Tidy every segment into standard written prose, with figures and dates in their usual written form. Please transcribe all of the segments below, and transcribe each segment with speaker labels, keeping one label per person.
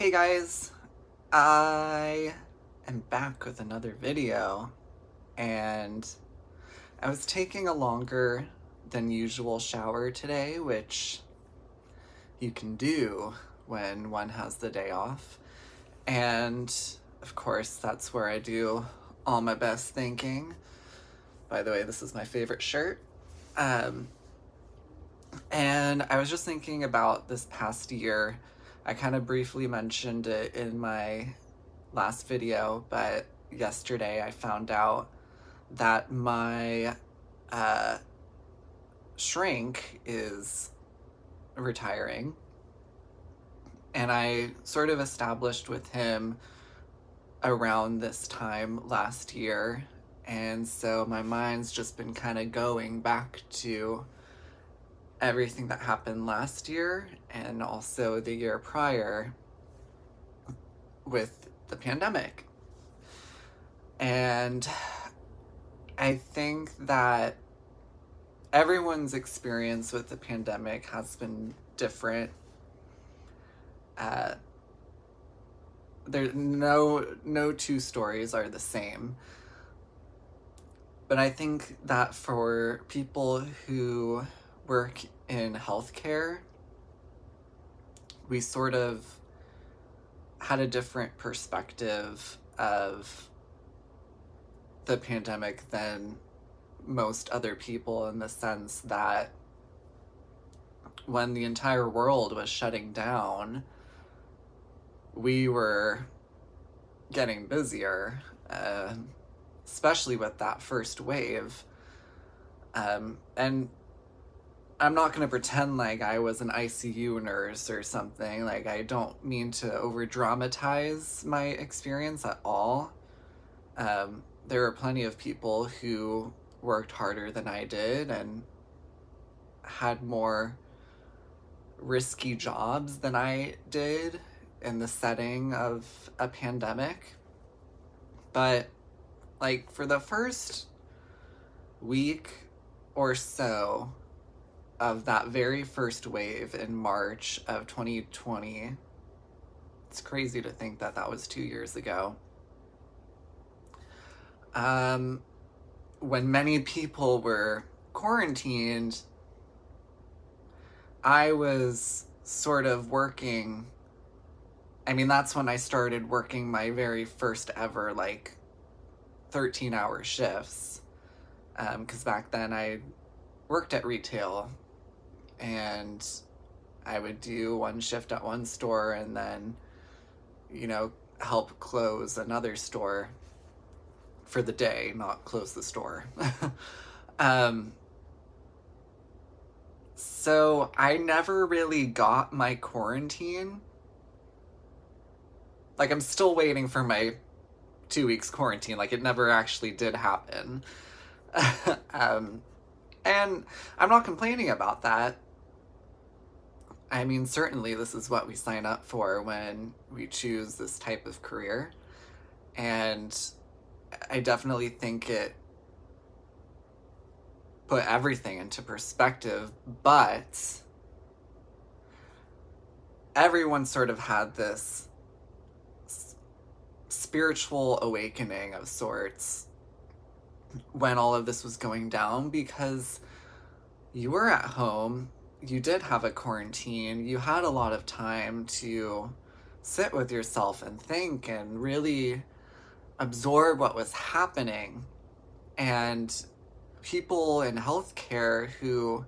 Speaker 1: Hey guys, I am back with another video, and I was taking a longer than usual shower today, which you can do when one has the day off. And of course, that's where I do all my best thinking. By the way, this is my favorite shirt. And I was just thinking about this past year. I kind of briefly mentioned it in my last video, but yesterday I found out that my uh, shrink is retiring. And I sort of established with him around this time last year. And so my mind's just been kind of going back to everything that happened last year and also the year prior with the pandemic. And I think that everyone's experience with the pandemic has been different. There no two stories are the same. But I think that for people who work in healthcare, we sort of had a different perspective of the pandemic than most other people, in the sense that when the entire world was shutting down, we were getting busier, especially with that first wave. And I'm not going to pretend like I was an ICU nurse or something. Like, I don't mean to over dramatize my experience at all. There were plenty of people who worked harder than I did and had more risky jobs than I did in the setting of a pandemic. But like, for the first week or so of that very first wave in March of 2020, it's crazy to think that that was 2 years ago, when many people were quarantined, I was sort of working. I mean, that's when I started working my very first ever, 13-hour shifts. Because back then I worked at retail, and I would do one shift at one store and then, help close another store for the day, not close the store. So I never really got my quarantine. Like, I'm still waiting for my 2 weeks quarantine. Like, it never actually did happen. And I'm not complaining about that. I mean, certainly this is what we sign up for when we choose this type of career. And I definitely think it put everything into perspective, but everyone sort of had this spiritual awakening of sorts when all of this was going down, because you were at home, you did have a quarantine, you had a lot of time to sit with yourself and think and really absorb what was happening. And people in healthcare who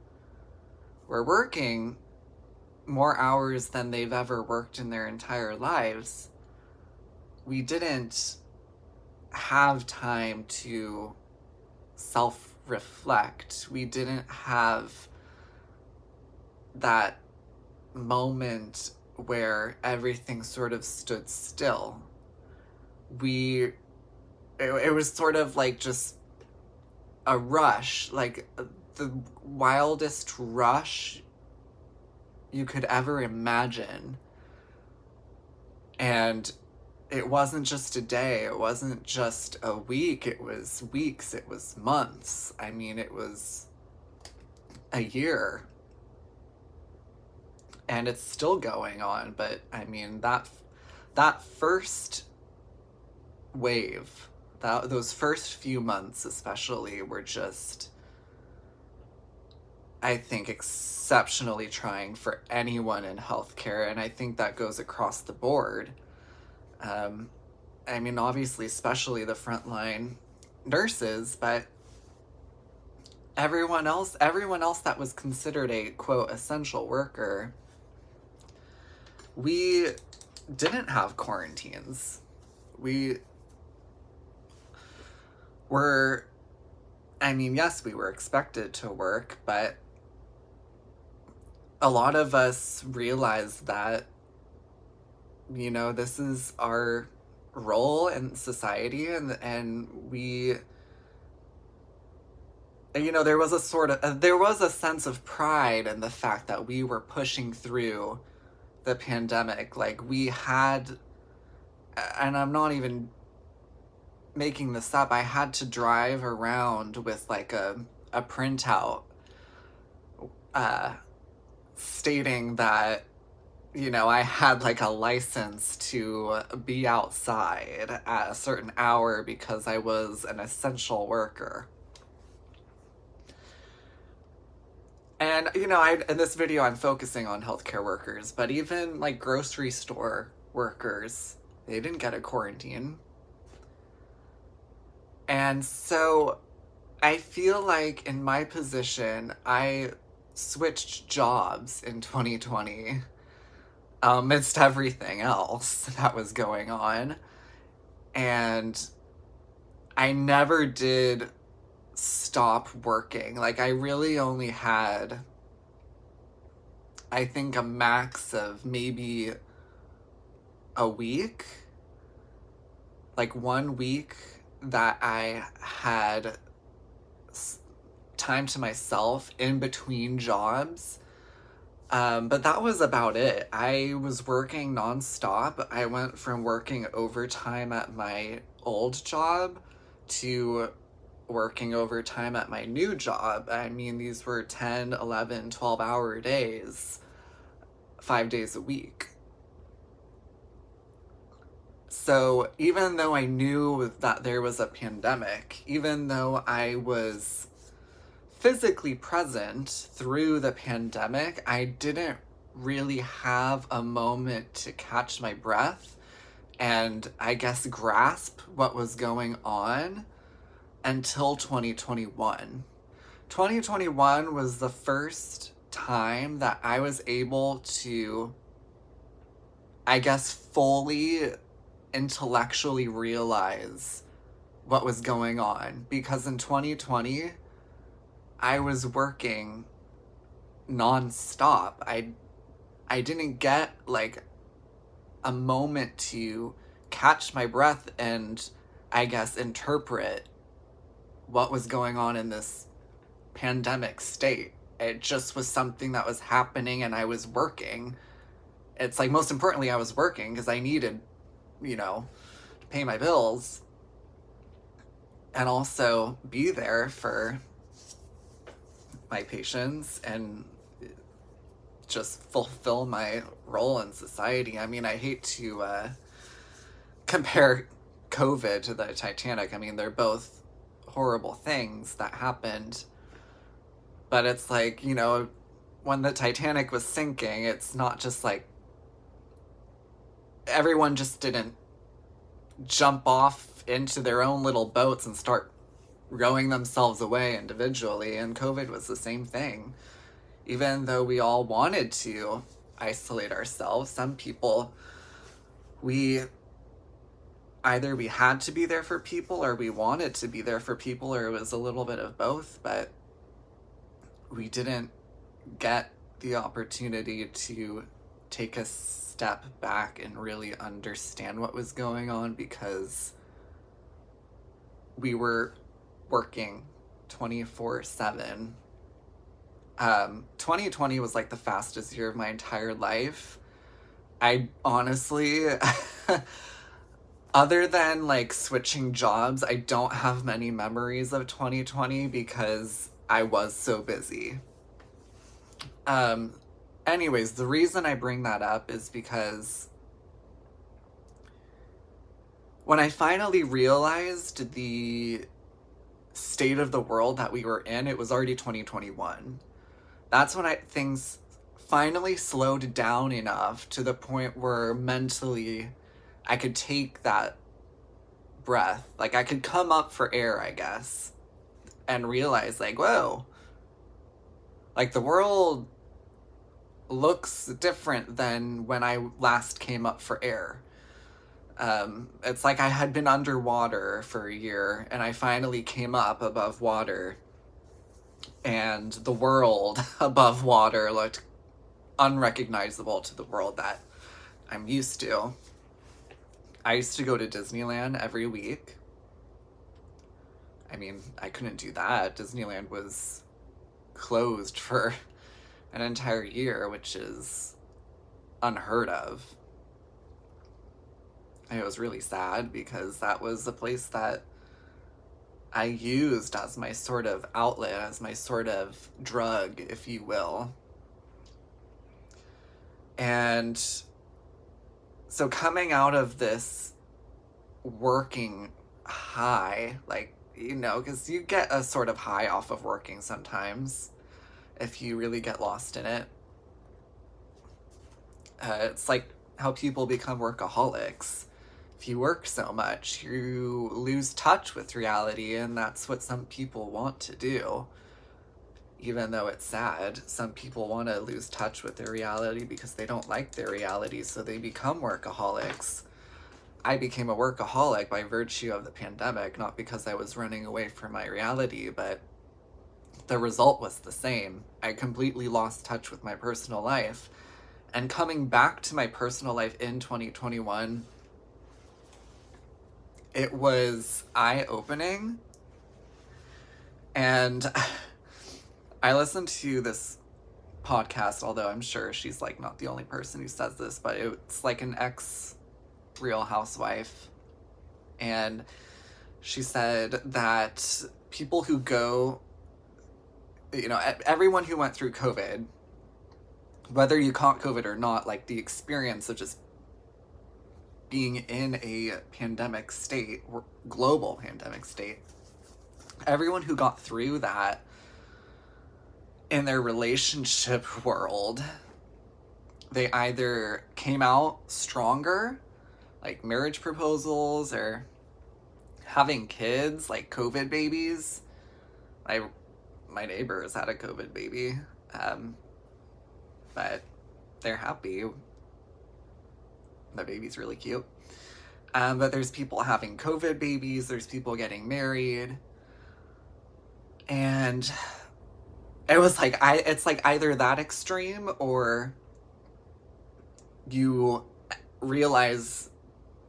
Speaker 1: were working more hours than they've ever worked in their entire lives, we didn't have time to self-reflect. We didn't have that moment where everything sort of stood still. It was sort of like just a rush, like the wildest rush you could ever imagine. And it wasn't just a day, it wasn't just a week, it was weeks, it was months. I mean, it was a year. And it's still going on, but I mean, that that first wave, those first few months especially, were just, I think, exceptionally trying for anyone in healthcare, and I think that goes across the board. I mean, obviously, especially the frontline nurses, but everyone else that was considered a, quote, essential worker, we didn't have quarantines. We were, I mean, yes, we were expected to work, but a lot of us realized that, you know, this is our role in society, and we, you know, there was a sense of pride in the fact that we were pushing through the pandemic. Like, we had, and I'm not even making this up, I had to drive around with like a printout stating that, you know, I had like a license to be outside at a certain hour because I was an essential worker. And, you know, in this video, I'm focusing on healthcare workers, but even like grocery store workers, they didn't get a quarantine. And so I feel like in my position, I switched jobs in 2020 amidst everything else that was going on. And I never did stop working. Like, I really only had, I think, a max of maybe a week. Like 1 week that I had time to myself in between jobs. But that was about it. I was working nonstop. I went from working overtime at my old job to working overtime at my new job. I mean, these were 10, 11, 12-hour days, 5 days a week. So even though I knew that there was a pandemic, even though I was physically present through the pandemic, I didn't really have a moment to catch my breath and, I guess, grasp what was going on until 2021. 2021 was the first time that I was able to, I guess, fully intellectually realize what was going on, because in 2020 I was working nonstop. I didn't get like a moment to catch my breath and, I guess, interpret what was going on in this pandemic state. It just was something that was happening and I was working. It's like, most importantly, I was working because I needed, you know, to pay my bills and also be there for my patients and just fulfill my role in society. I mean, I hate to compare COVID to the Titanic. I mean, they're both horrible things that happened. But it's like, you know, when the Titanic was sinking, it's not just like everyone just didn't jump off into their own little boats and start rowing themselves away individually. And COVID was the same thing. Even though we all wanted to isolate ourselves, some people, either we had to be there for people or we wanted to be there for people, or it was a little bit of both, but we didn't get the opportunity to take a step back and really understand what was going on because we were working 24/7. 2020 was like the fastest year of my entire life. I honestly, other than like switching jobs, I don't have many memories of 2020 because I was so busy. Anyways, the reason I bring that up is because when I finally realized the state of the world that we were in, it was already 2021. That's when things finally slowed down enough to the point where mentally I could take that breath. Like, I could come up for air, I guess, and realize, like, whoa, like, the world looks different than when I last came up for air. It's like I had been underwater for a year and I finally came up above water, and the world above water looked unrecognizable to the world that I'm used to. I used to go to Disneyland every week. I mean, I couldn't do that. Disneyland was closed for an entire year, which is unheard of. And it was really sad because that was a place that I used as my sort of outlet, as my sort of drug, if you will. And so coming out of this working high, like, you know, because you get a sort of high off of working sometimes if you really get lost in it. It's like how people become workaholics. If you work so much, you lose touch with reality, and that's what some people want to do. Even though it's sad, some people want to lose touch with their reality because they don't like their reality, so they become workaholics. I became a workaholic by virtue of the pandemic, not because I was running away from my reality, but the result was the same. I completely lost touch with my personal life. And coming back to my personal life in 2021, it was eye-opening. And I listened to this podcast, although I'm sure she's like not the only person who says this, but it's like an ex-Real Housewife. And she said that people who go, you know, everyone who went through COVID, whether you caught COVID or not, like the experience of just being in a pandemic state, or global pandemic state, everyone who got through that in their relationship world, they either came out stronger, like marriage proposals or having kids, like COVID babies. My neighbors had a COVID baby, but they're happy. The baby's really cute. But there's people having COVID babies, there's people getting married. And it was like, it's like either that extreme or you realize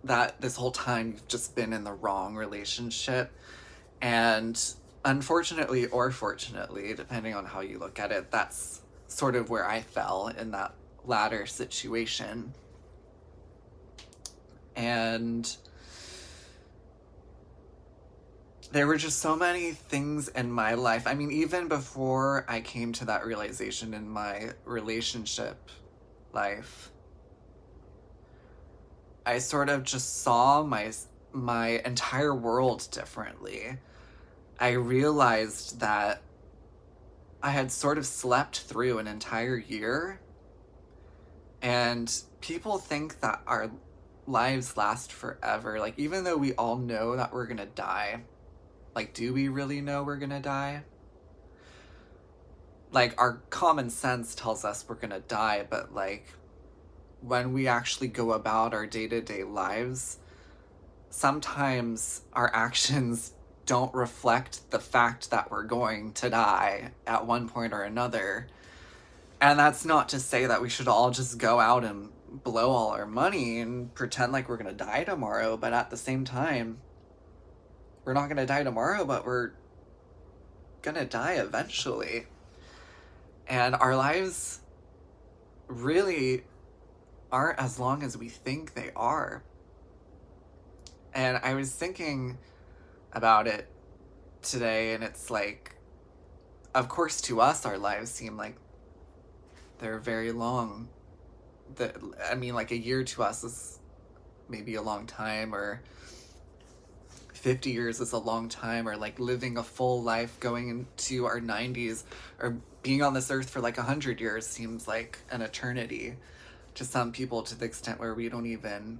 Speaker 1: that this whole time you've just been in the wrong relationship. And unfortunately or fortunately, depending on how you look at it, that's sort of where I fell in that latter situation. And there were just so many things in my life. I mean, even before I came to that realization in my relationship life, I sort of just saw my entire world differently. I realized that I had sort of slept through an entire year, and people think that our lives last forever. Like, even though we all know that we're gonna die, like, do we really know we're gonna die? Like, our common sense tells us we're gonna die, but like, when we actually go about our day-to-day lives, sometimes our actions don't reflect the fact that we're going to die at one point or another. And that's not to say that we should all just go out and blow all our money and pretend like we're gonna die tomorrow, but at the same time, we're not gonna die tomorrow, but we're gonna die eventually. And our lives really aren't as long as we think they are. And I was thinking about it today, and it's like, of course, to us, our lives seem like they're very long. I mean, like, a year to us is maybe a long time, or 50 years is a long time, or like living a full life going into our 90s, or being on this earth for like 100 years seems like an eternity to some people, to the extent where we don't even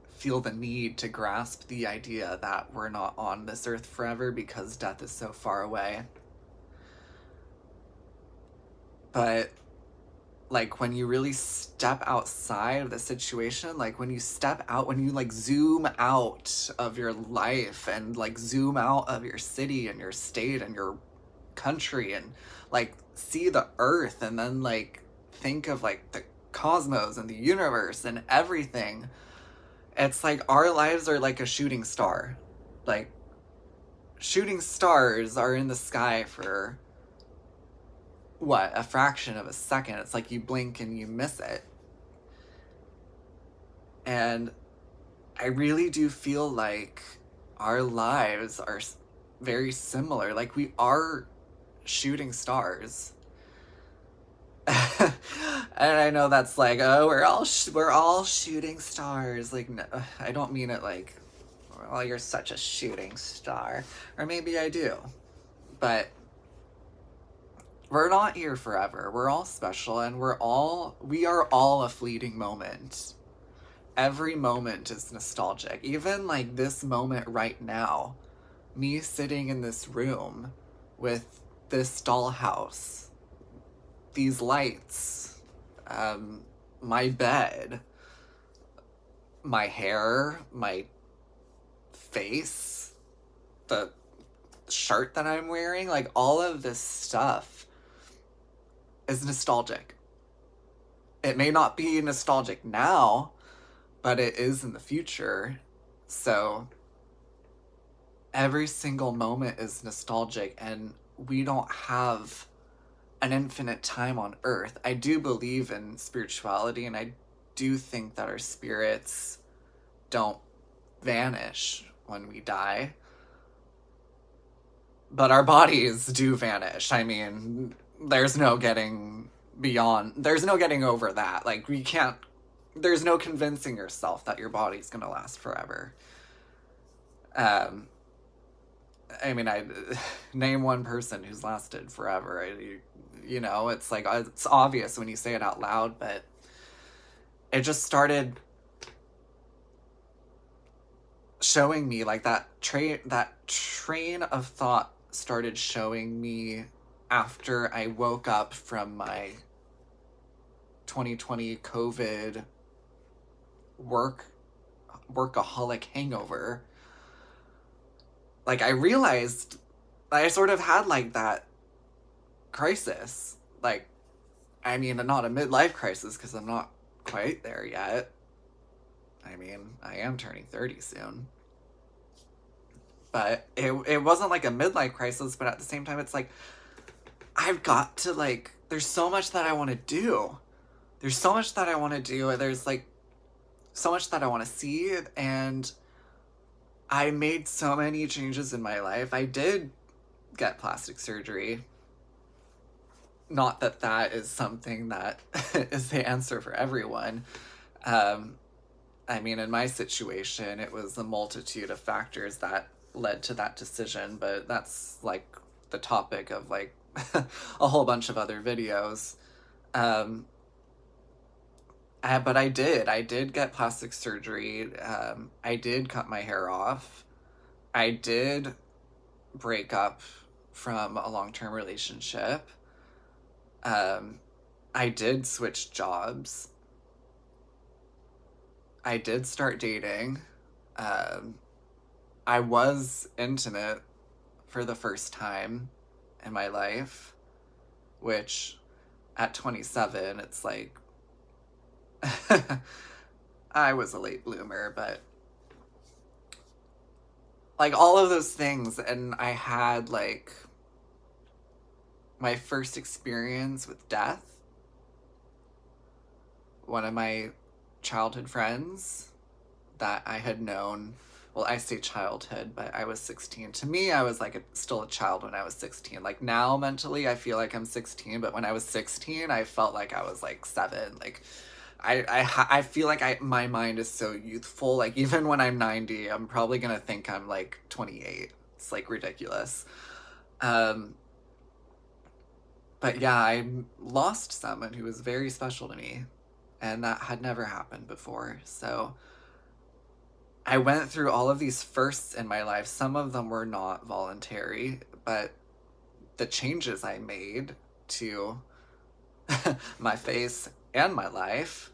Speaker 1: feel the need to grasp the idea that we're not on this earth forever because death is so far away. But like when you really step outside of the situation, like when you like zoom out of your life and like zoom out of your city and your state and your country and like see the earth, and then like think of like the cosmos and the universe and everything, it's like our lives are like a shooting star. Like shooting stars are in the sky for what, a fraction of a second. It's like you blink and you miss it. And I really do feel like our lives are very similar. Like we are shooting stars. And I know that's like, oh, we're all shooting stars. Like, no, I don't mean it like, well, you're such a shooting star. Or maybe I do. But we're not here forever. We're all special, and we are all a fleeting moment. Every moment is nostalgic. Even like this moment right now, me sitting in this room with this dollhouse, these lights, my bed, my hair, my face, the shirt that I'm wearing, like all of this stuff is nostalgic. It may not be nostalgic now, but it is in the future. So every single moment is nostalgic, and we don't have an infinite time on earth. I do believe in spirituality, and I do think that our spirits don't vanish when we die. But our bodies do vanish. I mean, there's no getting over that. Like, there's no convincing yourself that your body's gonna last forever. I mean, I name one person who's lasted forever. It's like, it's obvious when you say it out loud, but it just started showing me, like, that train of thought started showing me after I woke up from my 2020 COVID workaholic hangover. Like, I realized I sort of had like that crisis. Like, I mean, not a midlife crisis, because I'm not quite there yet. I mean, I am turning 30 soon. But it wasn't like a midlife crisis, but at the same time, it's like, I've got to, like, there's so much that I want to do. There's so much that I want to do. There's, like, so much that I want to see, and I made so many changes in my life. I did get plastic surgery. Not that that is something that is the answer for everyone. I mean, in my situation, it was a multitude of factors that led to that decision, but that's like the topic of like a whole bunch of other videos. But I did get plastic surgery. I did cut my hair off. I did break up from a long-term relationship. I did switch jobs. I did start dating. I was intimate for the first time in my life, which at 27, it's like, I was a late bloomer, but like all of those things. And I had like my first experience with death. One of my childhood friends that I had known, well, I say childhood, but I was 16. To me, I was like still a child when I was 16. Like now, mentally, I feel like I'm 16, but when I was 16, I felt like I was like 7. Like I feel like my mind is so youthful. Like, even when I'm 90, I'm probably gonna think I'm like 28. It's like ridiculous. Um, but yeah, I lost someone who was very special to me, and that had never happened before. So I went through all of these firsts in my life. Some of them were not voluntary, but the changes I made to my face and my life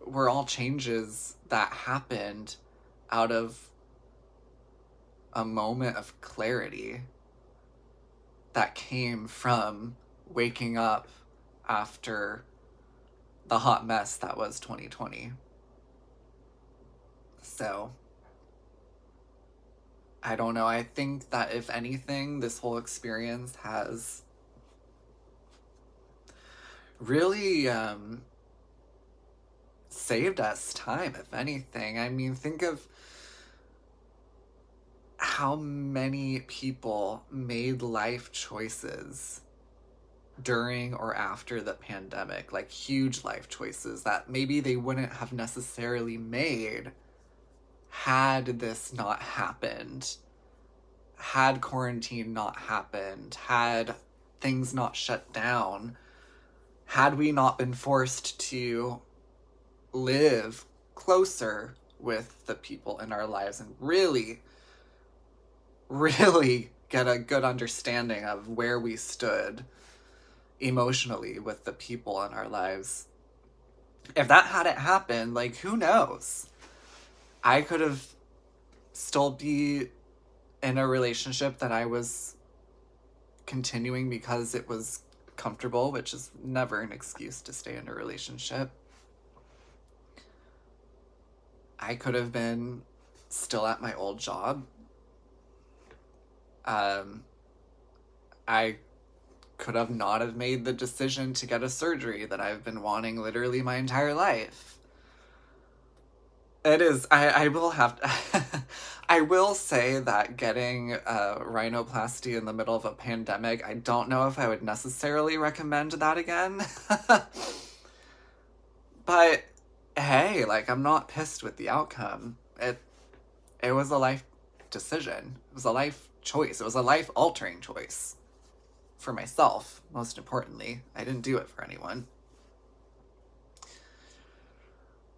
Speaker 1: were all changes that happened out of a moment of clarity that came from waking up after the hot mess that was 2020. So, I don't know. I think that if anything, this whole experience has really saved us time, if anything. I mean, think of how many people made life choices during or after the pandemic, like huge life choices that maybe they wouldn't have necessarily made had this not happened, had quarantine not happened, had things not shut down, had we not been forced to live closer with the people in our lives and really, really get a good understanding of where we stood emotionally with the people in our lives. If that hadn't happened, like, who knows? I could have still be in a relationship that I was continuing because it was comfortable, which is never an excuse to stay in a relationship. I could have been still at my old job. I could have not have made the decision to get a surgery that I've been wanting literally my entire life. It is, I will have to, I will say that getting a rhinoplasty in the middle of a pandemic, I don't know if I would necessarily recommend that again. But hey, like, I'm not pissed with the outcome. It was a life decision. It was a life choice. It was a life altering choice for myself, most importantly. I didn't do it for anyone.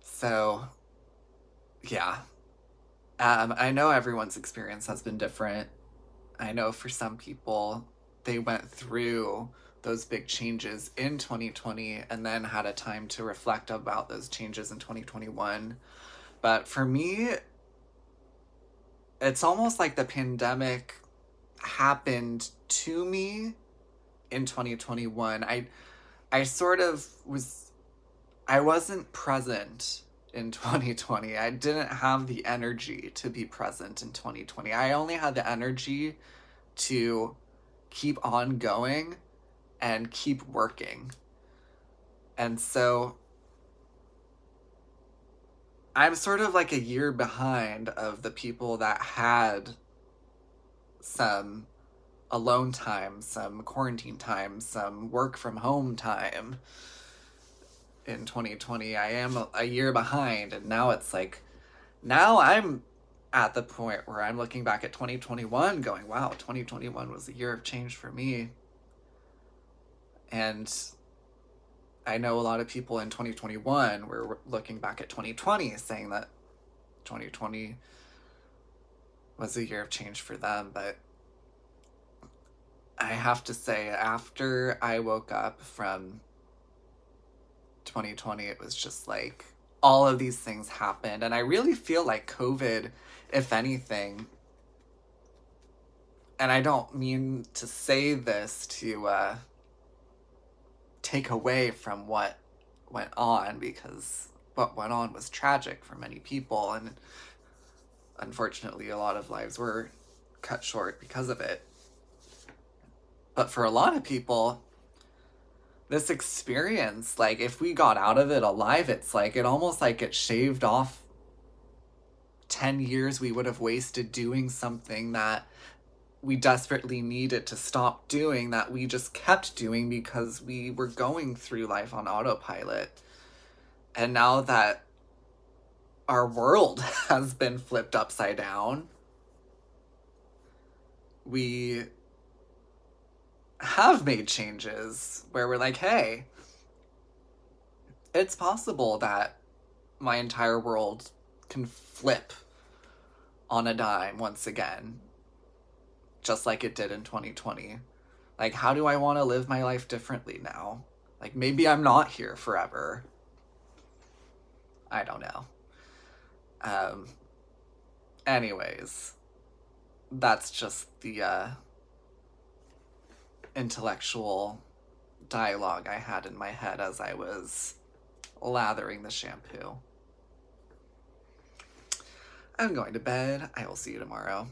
Speaker 1: So, yeah. I know everyone's experience has been different. I know for some people, they went through those big changes in 2020 and then had a time to reflect about those changes in 2021. But for me, it's almost like the pandemic happened to me in 2021. I sort of was, I wasn't present in 2020. I didn't have the energy to be present in 2020. I only had the energy to keep on going and keep working. And so I'm sort of like a year behind of the people that had some alone time, some quarantine time, some work from home time in 2020. I am a year behind, and now it's like, now I'm at the point where I'm looking back at 2021 going, wow, 2021 was a year of change for me. And I know a lot of people in 2021 were looking back at 2020 saying that 2020 was a year of change for them. But I have to say, after I woke up from 2020, it was just like all of these things happened. And I really feel like COVID, if anything, and I don't mean to say this to take away from what went on, because what went on was tragic for many people, and unfortunately a lot of lives were cut short because of it. But for a lot of people, this experience, like, if we got out of it alive, it's like, it almost like it shaved off 10 years we would have wasted doing something that we desperately needed to stop doing that we just kept doing because we were going through life on autopilot. And now that our world has been flipped upside down, we have made changes where we're like, hey, it's possible that my entire world can flip on a dime once again, just like it did in 2020. Like, how do I want to live my life differently now? Like, maybe I'm not here forever. I don't know. Anyways, that's just the intellectual dialogue I had in my head as I was lathering the shampoo. I'm going to bed. I will see you tomorrow.